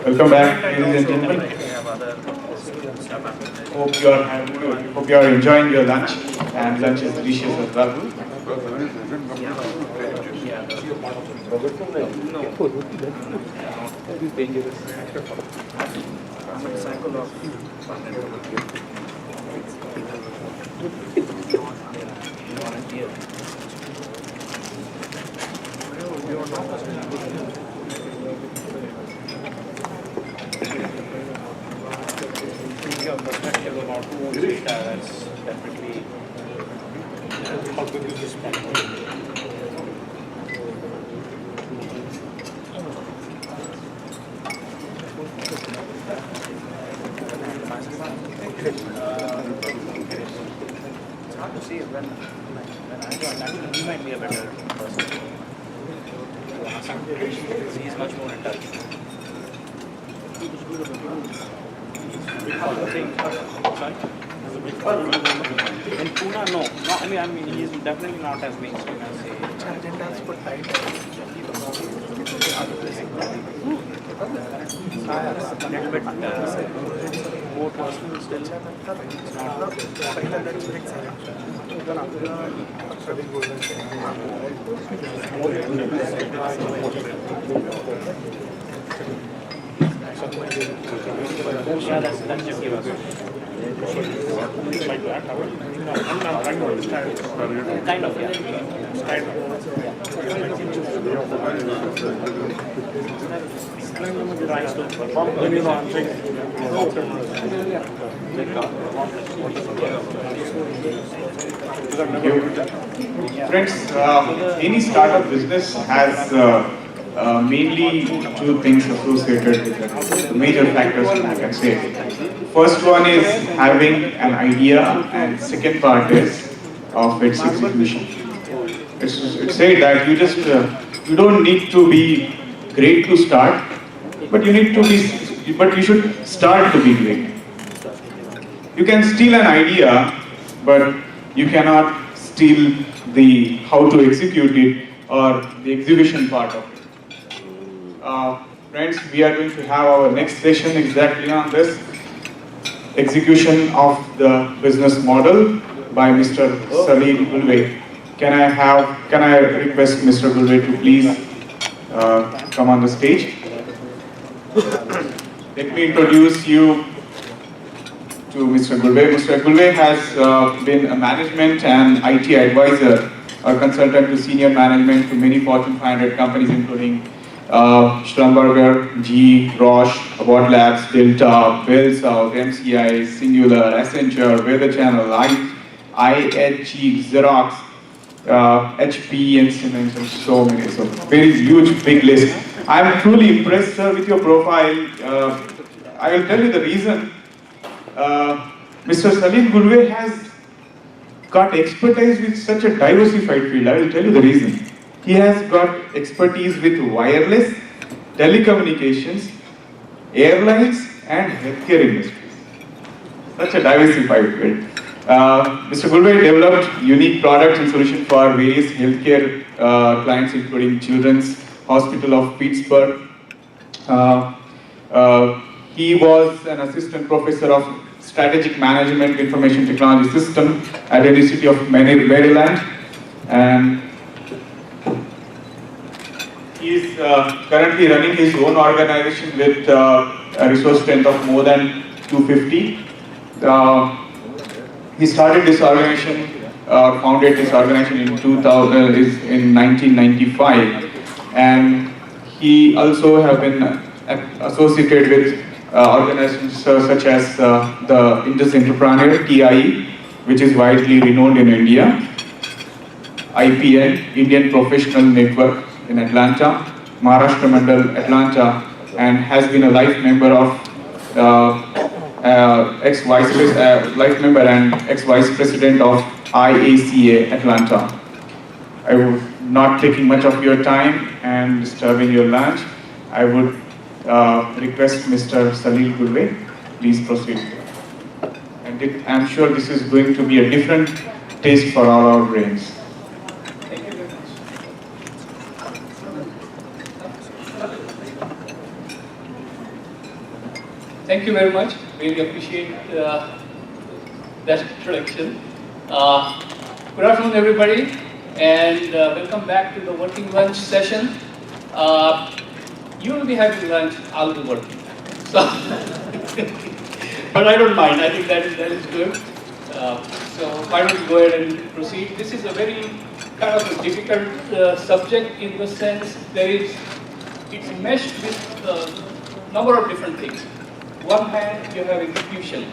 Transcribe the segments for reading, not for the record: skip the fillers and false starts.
Welcome back, ladies and gentlemen. Hope you are enjoying your lunch, and lunch is delicious as well. Your perspective about who owns data, that's definitely how good you spend. It's hard to see when I joined. Actually, he might be a better person to ask him. He's much more in touch. Sorry? In Pune, no. I mean, he's definitely not as mainstream as say. A little bit more personal still. It's not. Yeah, that's just give us. Like that, I'm trying to understand. Kind of, yeah. Kind Friends, any startup business has mainly two things associated with it, the major factors I can say. First one is having an idea, and second part is of its execution. It's said that you don't need to be great to start, but you should start to be great. You can steal an idea, but you cannot steal the how to execute it or the execution part of it. Friends, we are going to have our next session exactly on this execution of the business model by Mr. Salil Gulve. Can I request Mr. Gulve to please come on the stage? Let me introduce you to Mr. Gulve. Mr. Gulve has been a management and IT advisor or consultant to senior management to many Fortune 500 companies including Schlumberger, GE, Roche, Abbott Labs, Delta, BellSouth, MCI, Singular, Accenture, Weather Channel, IHG, Xerox, HP, and Siemens, and so many. So very huge, big list. I am truly impressed, sir, with your profile. I will tell you the reason. Mr. Salil Gulve has got expertise with such a diversified field. I will tell you the reason. He has got expertise with wireless, telecommunications, airlines, and healthcare industries. Such a diversified field. Mr. Gulve developed unique products and solutions for various healthcare clients, including Children's Hospital of Pittsburgh. He was an assistant professor of strategic management information technology system at the University of Maryland, and he is currently running his own organization with a resource strength of more than 250. He started this organization, founded this organization in 1995, and he also have been associated with organizations such as the Indus Entrepreneur, TIE, which is widely renowned in India, IPN, Indian Professional Network, in Atlanta, Maharashtra Mandal, Atlanta, and has been a life member of life member and ex-vice president of IACA Atlanta. I would not taking much of your time and disturbing your lunch. I would request Mr. Salil Gulve, please proceed. And I'm sure this is going to be a different taste for all our brains. Thank you very much. Thank you very much. Really appreciate that introduction. Good afternoon, everybody, and welcome back to the working lunch session. You will be having lunch, I'll be working. So, but I don't mind. I think that is good. So why don't we go ahead and proceed? This is a very kind of a difficult subject in the sense it's meshed with a number of different things. One hand, you have execution.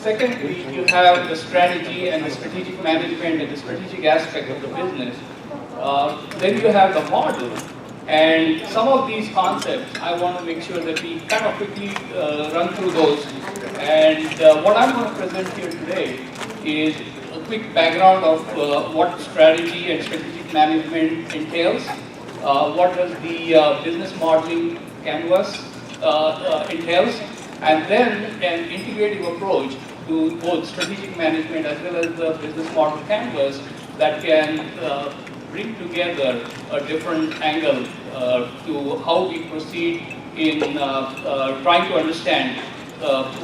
Secondly, you have the strategy and the strategic management and the strategic aspect of the business. Then you have the model. And some of these concepts, I want to make sure that we kind of quickly run through those. And what I'm going to present here today is a quick background of what strategy and strategic management entails. What does the business modeling canvas entails, and then an integrative approach to both strategic management as well as the business model canvas that can bring together a different angle to how we proceed in trying to understand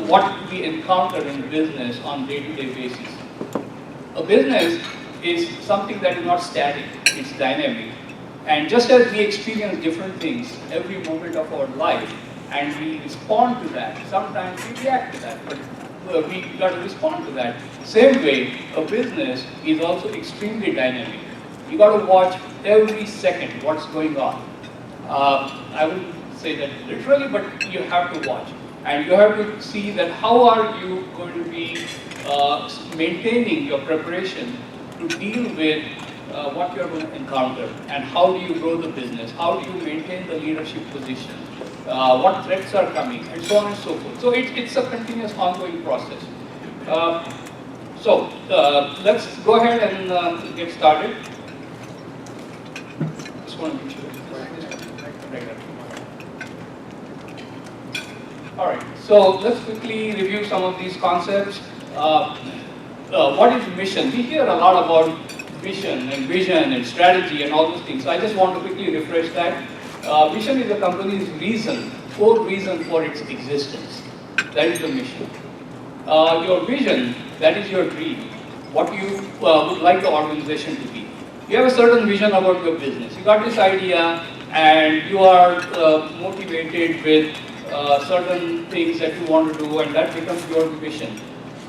what we encounter in business on day-to-day basis. A business is something that is not static, it's dynamic. And just as we experience different things every moment of our life, and we respond to that, sometimes we react to that, but we got to respond to that. Same way, a business is also extremely dynamic. You got to watch every second what's going on. I wouldn't say that literally, but you have to watch. And you have to see that how are you going to be maintaining your preparation to deal with what you're going to encounter, and how do you grow the business, how do you maintain the leadership position, what threats are coming, and so on and so forth. So it's a continuous ongoing process. So let's go ahead and get started. Just want to make sure. All right, so let's quickly review some of these concepts. What is mission? We hear a lot about vision and strategy and all those things. So I just want to quickly refresh that. Vision is the company's core reason for its existence. That is the mission. Your vision, that is your dream. What you would like the organization to be. You have a certain vision about your business. You got this idea and you are motivated with certain things that you want to do, and that becomes your vision.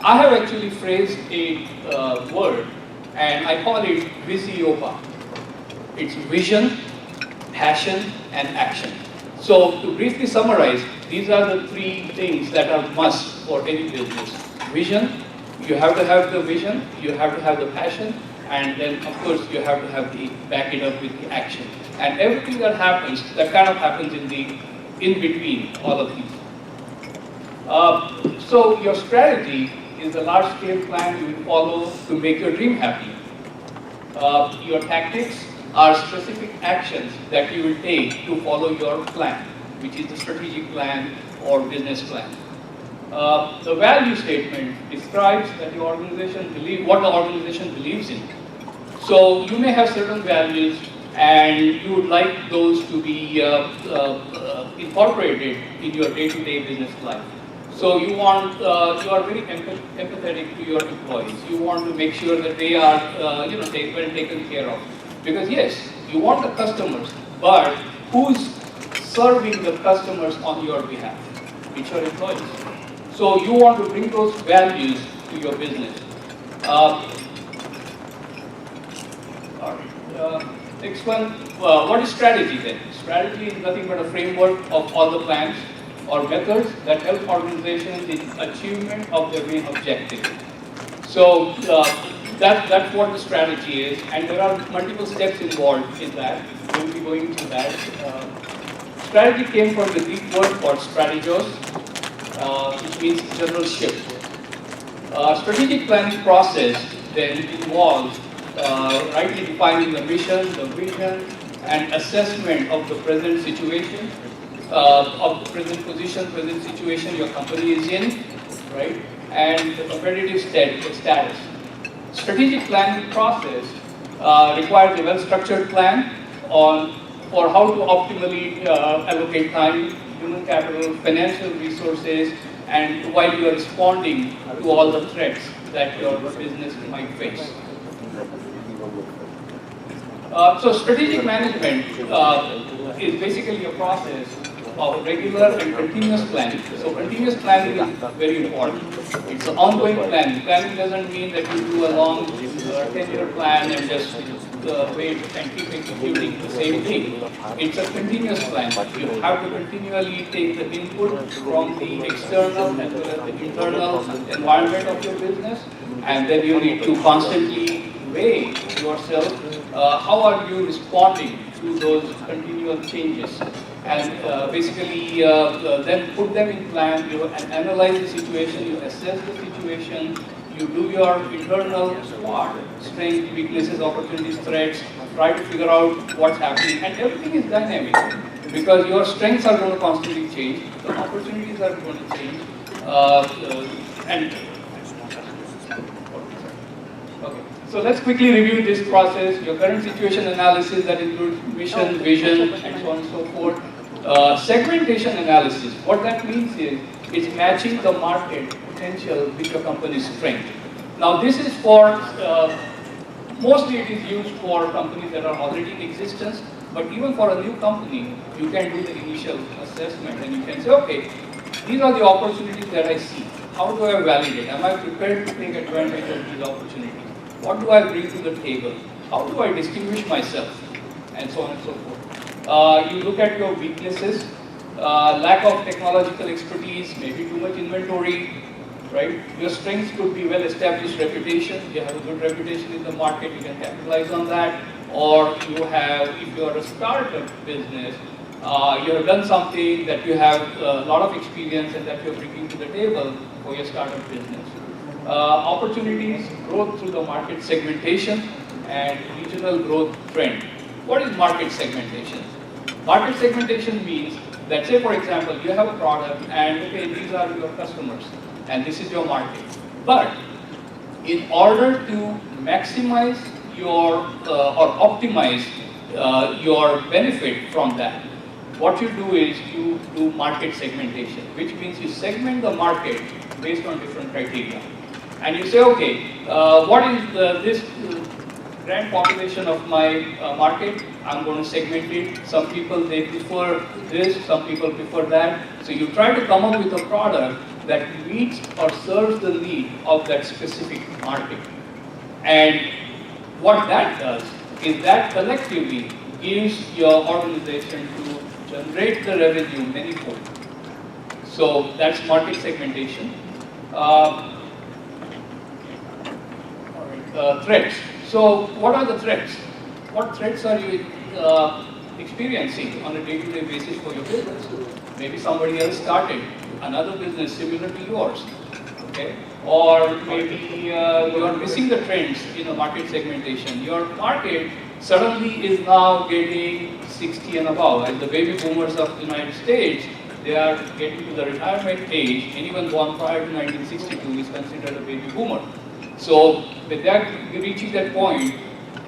I have actually phrased a word, and I call it VISIOPA. It's vision, passion, and action. So to briefly summarize, these are the three things that are must for any business. Vision, you have to have the vision, you have to have the passion, and then of course you have to have the back it up with the action. And everything that happens, that kind of happens in between all of these. So your strategy is a large-scale plan you will follow to make your dream happy. Your tactics are specific actions that you will take to follow your plan, which is the strategic plan or business plan. The value statement describes that the organization what the organization believes in. So you may have certain values, and you would like those to be incorporated in your day-to-day business life. So you are very empathetic to your employees. You want to make sure that they are, well taken care of. Because yes, you want the customers, but who's serving the customers on your behalf? It's your employees. So you want to bring those values to your business. Next one, what is strategy then? Strategy is nothing but a framework of all the plans or methods that help organizations in achievement of their main objective. So that's what the strategy is, and there are multiple steps involved in that. We'll be going through that. Strategy came from the Greek word for strategos, which means general shift. Strategic planning process then involves rightly defining the mission, the vision, and assessment of the present situation, of the present position, present situation your company is in, right? And the competitive status. Strategic planning process requires a well-structured plan for how to optimally allocate time, human capital, financial resources, and while you are responding to all the threats that your business might face. So strategic management is basically a process of regular and continuous planning. So continuous planning is very important. It's an ongoing planning. Planning doesn't mean that you do a long 10-year plan and just wait and keep executing the same thing. It's a continuous plan. You have to continually take the input from the external as well as the internal environment of your business, and then you need to constantly weigh yourself. How are you responding to those continual changes? And basically then put them in plan, you analyze the situation, you assess the situation, you do your internal SWOT, strengths, weaknesses, opportunities, threats, try to figure out what's happening, and everything is dynamic because your strengths are going to constantly change, the opportunities are going to change, okay. So let's quickly review this process, your current situation analysis that includes mission, vision, and so on and so forth. Segmentation analysis, what that means is, it's matching the market potential with your company's strength. Now this is for, mostly it is used for companies that are already in existence, but even for a new company, you can do the initial assessment and you can say, okay, these are the opportunities that I see. How do I validate? Am I prepared to take advantage of these opportunities? What do I bring to the table? How do I distinguish myself? And so on and so forth. You look at your weaknesses, lack of technological expertise, maybe too much inventory, right? Your strengths could be well-established reputation. You have a good reputation in the market, you can capitalize on that. Or you have, if you are a startup business, you have done something that you have a lot of experience and that you're bringing to the table for your startup business. Opportunities, growth through the market segmentation, and regional growth trend. What is market segmentation? Market segmentation means that, say for example, you have a product and okay, these are your customers and this is your market. But in order to maximize your or optimize your benefit from that, what you do is you do market segmentation, which means you segment the market based on different criteria. And you say, okay, what is this grand population of my market? I'm going to segment it. Some people, they prefer this, some people prefer that. So you try to come up with a product that meets or serves the need of that specific market. And what that does is that collectively gives your organization to generate the revenue manifold. So that's market segmentation. Threats. So what are the threats? What threats are you experiencing on a day-to-day basis for your business? Maybe somebody else started another business similar to yours, okay? Or maybe you're missing the trends in the market segmentation. Your market suddenly is now getting 60 and above. As the baby boomers of the United States, they are getting to the retirement age. Anyone born prior to 1962 is considered a baby boomer. So with that, reaching that point,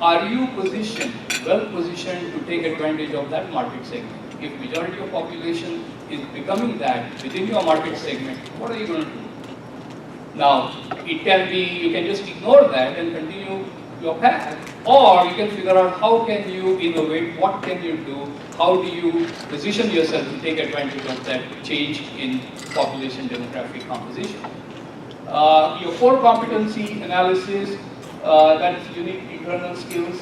are you positioned, well positioned to take advantage of that market segment? If majority of population is becoming that within your market segment, what are you going to do? Now, it can be, you can just ignore that and continue your path, or you can figure out how can you innovate, what can you do, how do you position yourself to take advantage of that change in population demographic composition. Your core competency analysis, that's unique internal skills,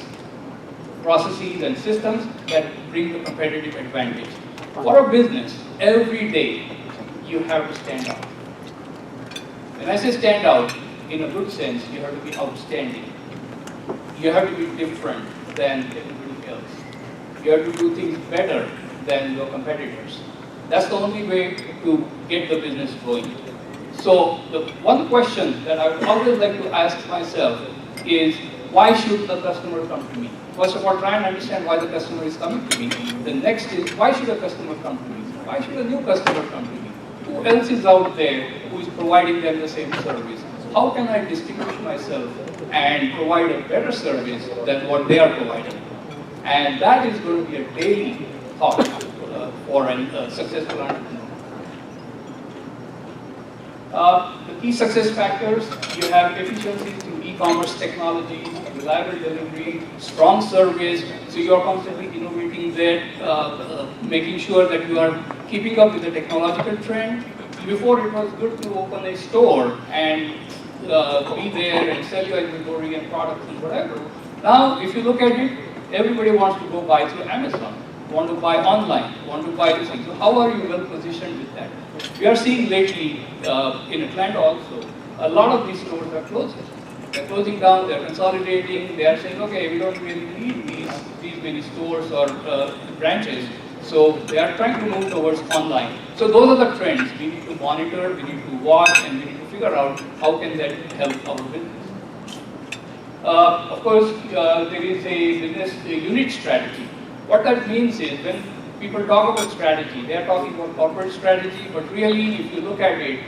processes and systems that bring the competitive advantage. For a business, every day you have to stand out. When I say stand out, in a good sense, you have to be outstanding. you have to be different than everybody else. You have to do things better than your competitors. That's the only way to get the business going. So the one question that I would always like to ask myself is, why should the customer come to me? First of all, try and understand why the customer is coming to me. The next is, why should a customer come to me? Why should a new customer come to me? Who else is out there who is providing them the same service? How can I distinguish myself and provide a better service than what they are providing? And that is going to be a daily thought for a successful entrepreneur. The key success factors, you have efficiencies through e-commerce technology, reliable delivery, strong service, so you are constantly innovating there, making sure that you are keeping up with the technological trend. Before, it was good to open a store and be there and sell your inventory and products and whatever. Now, if you look at it, everybody wants to go buy through Amazon, want to buy online, want to buy this thing. So how are you well positioned with that? We are seeing lately in Atlanta also, a lot of these stores are closing. They're closing down, they're consolidating, they are saying, okay, we don't really need these many stores or branches. So they are trying to move towards online. So those are the trends we need to monitor, we need to watch, and we need to figure out how can that help our business. Of course, there is a business unit strategy. What that means is, when people talk about strategy, they are talking about corporate strategy, but really, if you look at it,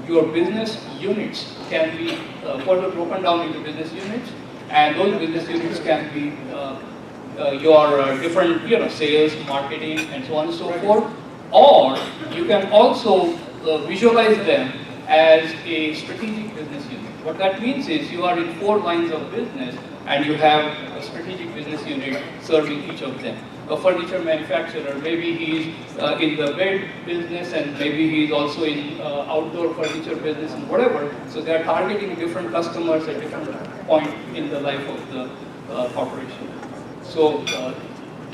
your business units can be further broken down into business units, and those business units can be your different, sales, marketing, and so on and so forth. Or you can also visualize them as a strategic business unit. What that means is, you are in 4 lines of business, and you have a strategic business unit serving each of them. A furniture manufacturer, maybe he's in the bed business, and maybe he's also in outdoor furniture business and whatever. So they are targeting different customers at different point in the life of the corporation. So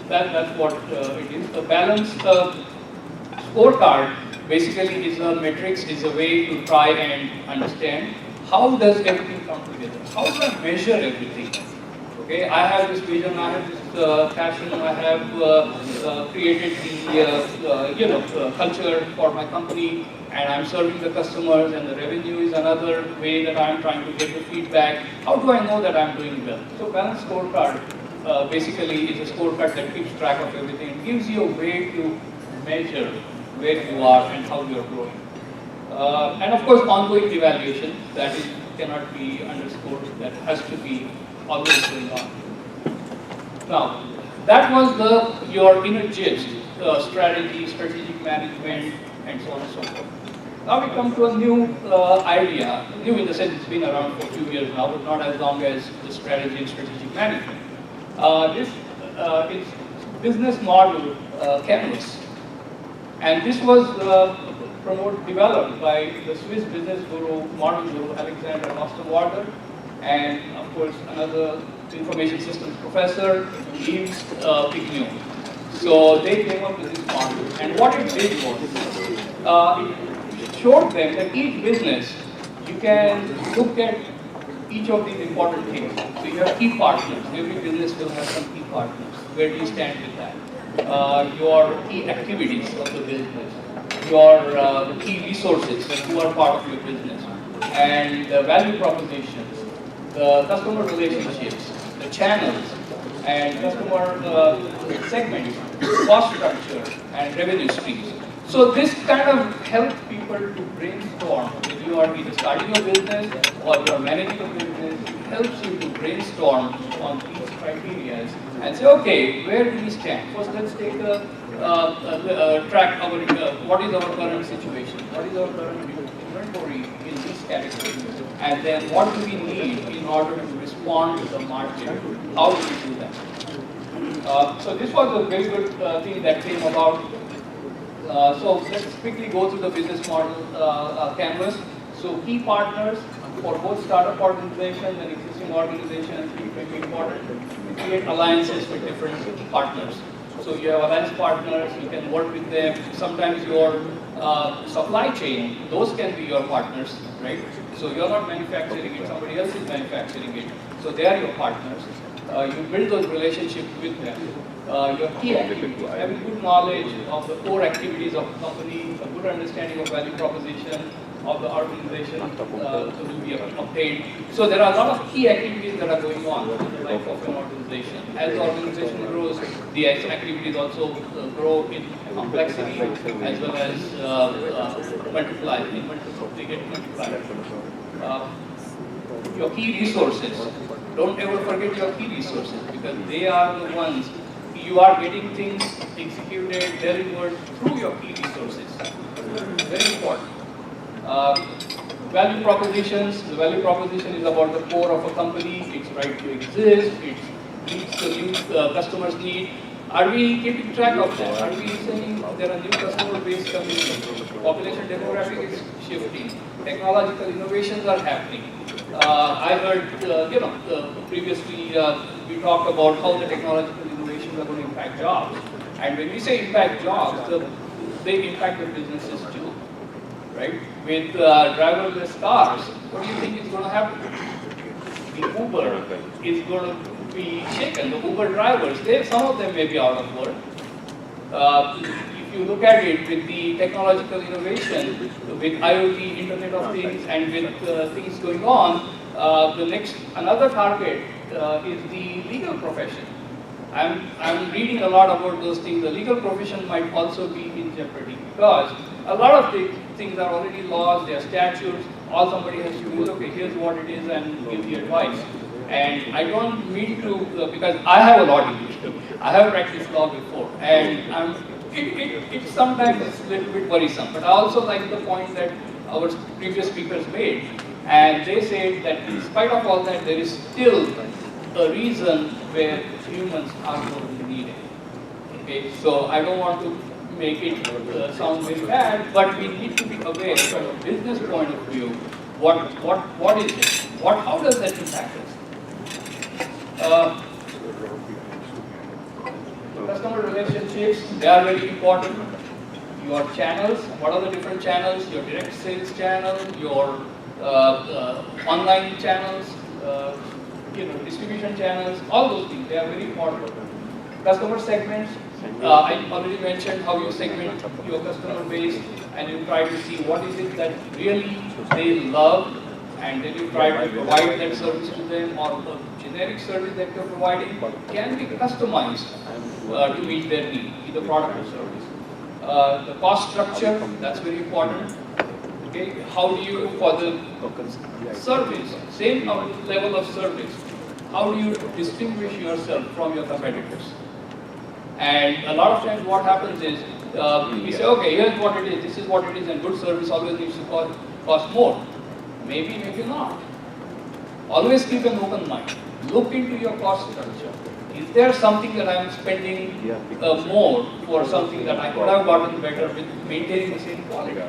that's what it is. The balanced scorecard basically is a matrix, is a way to try and understand how does everything come together. How do I measure everything? Okay, I have this vision, I have this passion, I have created the culture for my company, and I'm serving the customers, and the revenue is another way that I'm trying to get the feedback. How do I know that I'm doing well? So balanced scorecard basically is a scorecard that keeps track of everything. It gives you a way to measure where you are and how you're growing. And of course, ongoing evaluation, that cannot be underscored, that has to be always going on. Now, that was your inner gist, strategy, strategic management, and so on and so forth. Now we come to a new idea, new in the sense it's been around for a few years now, but not as long as the strategy and strategic management. This is business model canvas. And this was developed by the Swiss business guru, model guru, Alexander Osterwalder, and of course another information systems professor, Yves Pignot. So they came up with this model, and what it did was, it showed them that each business, you can look at each of these important things. So you have key partners. Every business will have some key partners. Where do you stand with that? Your key activities of the business, your key resources who are part of your business, and the value propositions, the customer relationships, the channels, and customer segments, cost structure, and revenue streams. So this kind of helps people to brainstorm. If you are either starting a business or you are managing a business, it helps you to brainstorm on these criteria and say, okay, where do we stand? First, let's take a track of what is our current situation, what is our current inventory in these categories, and then what do we need in order to respond to the market? How do we do that? So this was a very good thing that came about. So let's quickly go through the business model canvas. So key partners for both startup organizations and existing organizations is very important. We create alliances with different partners. So you have alliance partners, you can work with them. Sometimes your supply chain, those can be your partners, right? So you're not manufacturing it, somebody else is manufacturing it. So they are your partners. You build those relationships with them. Your key activities, having good knowledge of the core activities of the company, a good understanding of value proposition of the organization to be obtained. So there are a lot of key activities that are going on in the life of an organization. As the organization grows, the activities also grow in complexity as well as multiply. They get multiplied. Your key resources. Don't ever forget your key resources because they are the ones you are getting things executed, delivered through your key resources. Very important. Value propositions. The value proposition is about the core of a company, its right to exist, it meets the new customers' need. Are we keeping track of that? Are we saying there are new customer base coming in? Population demographic is shifting. Technological innovations are happening. I heard, previously we talked about how the technological innovations are going to impact jobs. And when we say impact jobs, they impact the businesses too, right? With driverless cars, what do you think is going to happen? The Uber is going to be shaken. The Uber drivers, some of them may be out of work. If you look at it with the technological innovation, with IoT, Internet of Things, and with things going on, another target is the legal profession. I'm reading a lot about those things. The legal profession might also be in jeopardy because a lot of things are already laws, they are statutes. All somebody has to do is, okay, here's what it is and give the advice. And I don't mean to, because I have a law degree. I have practiced law before. And it sometimes is a little bit worrisome. But I also like the point that our previous speakers made. And they said that in spite of all that, there is still a reason where humans are going to be needed. Okay, so I don't want to make it sound very bad, but we need to be aware from a business point of view, what is it? How does that impact us? Customer relationships, they are very important. Your channels, what are the different channels? Your direct sales channel, your online channels, distribution channels, all those things, they are very important. Customer segments, I already mentioned how you segment your customer base and you try to see what is it that really they love and then you try to provide that service to them, or the generic service that you're providing can be customized to meet their need, either product or service. The cost structure, that's very important. Okay, how do you, for the service, same level of service, how do you distinguish yourself from your competitors? And a lot of times what happens is, we say, okay, here's what it is, this is what it is, and good service always needs to cost more. Maybe, maybe not. Always keep an open mind. Look into your cost structure. Is there something that I'm spending more for something that I could have gotten better with maintaining the same quality?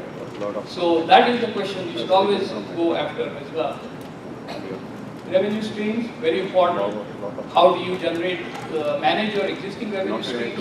So that is the question you should always go after as well. Revenue streams, very important. How do you manage your existing revenue streams?